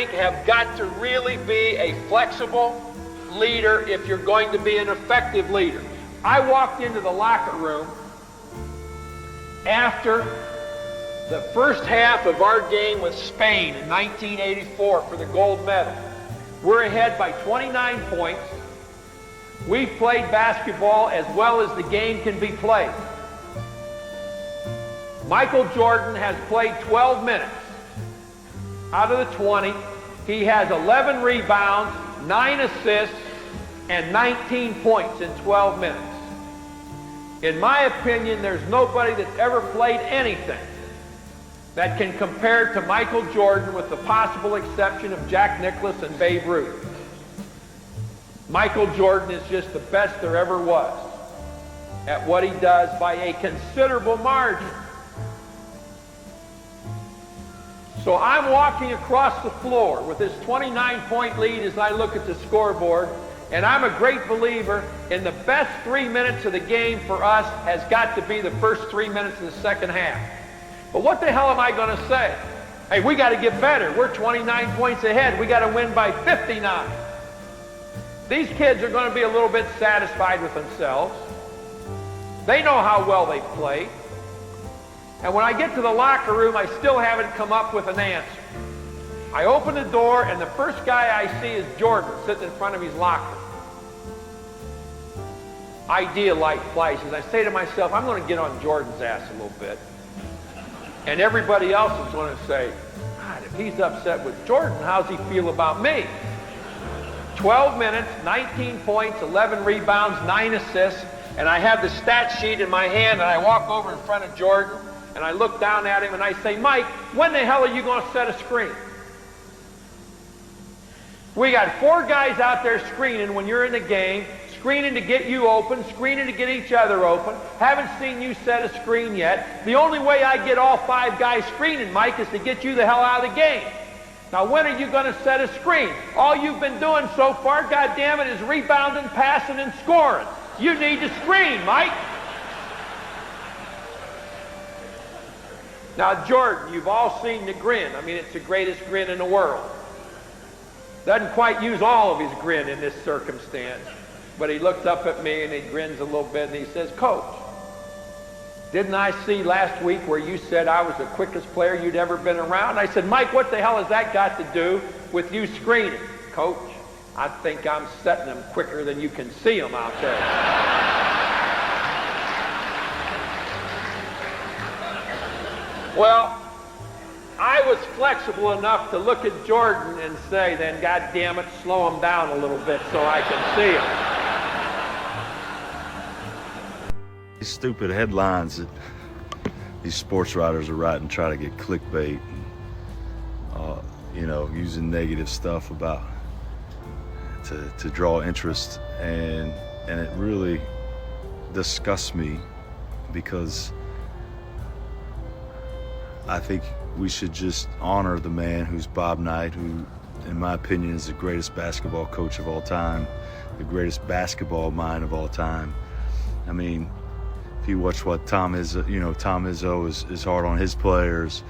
think, have got to really be a flexible leader if you're going to be an effective leader. I walked into the locker room after the first half of our game with Spain in 1984 for the gold medal. We're ahead by 29 points. We've played basketball as well as the game can be played. Michael Jordan has played 12 minutes. Out of the 20, he has 11 rebounds, 9 assists, and 19 points in 12 minutes. In my opinion, there's nobody that's ever played anything that can compare to Michael Jordan, with the possible exception of Jack Nicklaus and Babe Ruth. Michael Jordan is just the best there ever was at what he does by a considerable margin. So I'm walking across the floor with this 29-point lead as I look at the scoreboard, and I'm a great believer in the best 3 minutes of the game for us has got to be the first 3 minutes of the second half. But what the hell am I going to say? Hey, we got to get better. We're 29 points ahead. We got to win by 59. These kids are going to be a little bit satisfied with themselves. They know how well they played. And when I get to the locker room, I still haven't come up with an answer. I open the door, and the first guy I see is Jordan sitting in front of his locker. Idea light flashes. I say to myself, I'm going to get on Jordan's ass a little bit. And everybody else is going to say, God, if he's upset with Jordan, how's he feel about me? 12 minutes, 19 points, 11 rebounds, 9 assists, and I have the stat sheet in my hand, and I walk over in front of Jordan, and I look down at him, and I say, Mike, when the hell are you going to set a screen? We got 4 guys out there screening when you're in the game, screening to get you open, screening to get each other open. Haven't seen you set a screen yet. The only way I get all 5 guys screening, Mike, is to get you the hell out of the game. Now, when are you going to set a screen? All you've been doing so far, goddammit, is rebounding, passing, and scoring. You need to screen, Mike. Now, Jordan, you've all seen the grin. I mean, it's the greatest grin in the world. Doesn't quite use all of his grin in this circumstance, but he looks up at me and he grins a little bit and he says, Coach, didn't I see last week where you said I was the quickest player you'd ever been around? I said, Mike, what the hell has that got to do with you screening? Coach, I think I'm setting them quicker than you can see them out there. Well, I was flexible enough to look at Jordan and say, then, God damn it, slow him down a little bit so I can see him. These stupid headlines that these sports writers are writing try to get clickbait, you know, using negative stuff about to draw interest, and it really disgusts me, because I think we should just honor the man who's Bob Knight, who, in my opinion, is the greatest basketball coach of all time, the greatest basketball mind of all time. I mean, if you watch what Tom Izzo is hard on his players.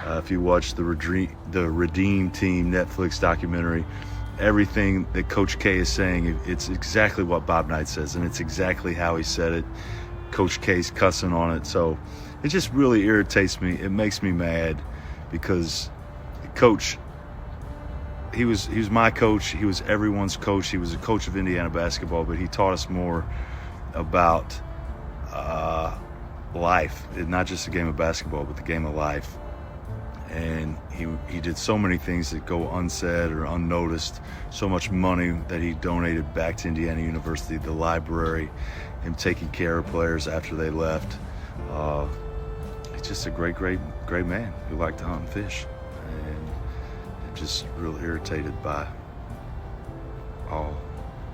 If you watch the Redeem Team Netflix documentary, everything that Coach K is saying, it's exactly what Bob Knight says, and it's exactly how he said it. Coach K's cussing on it, so it just really irritates me. It makes me mad, because Coach, he was my coach. He was everyone's coach. He was a coach of Indiana basketball, but he taught us more about life, not just the game of basketball, but the game of life. And he did so many things that go unsaid or unnoticed. So much money that he donated back to Indiana University, the library, him taking care of players after they left. He's just a great man who liked to hunt and fish. And I'm just real irritated by all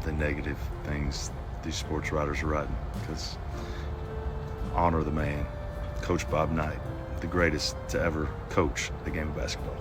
the negative things these sports writers are writing, because honor the man, Coach Bob Knight, the greatest to ever coach the game of basketball.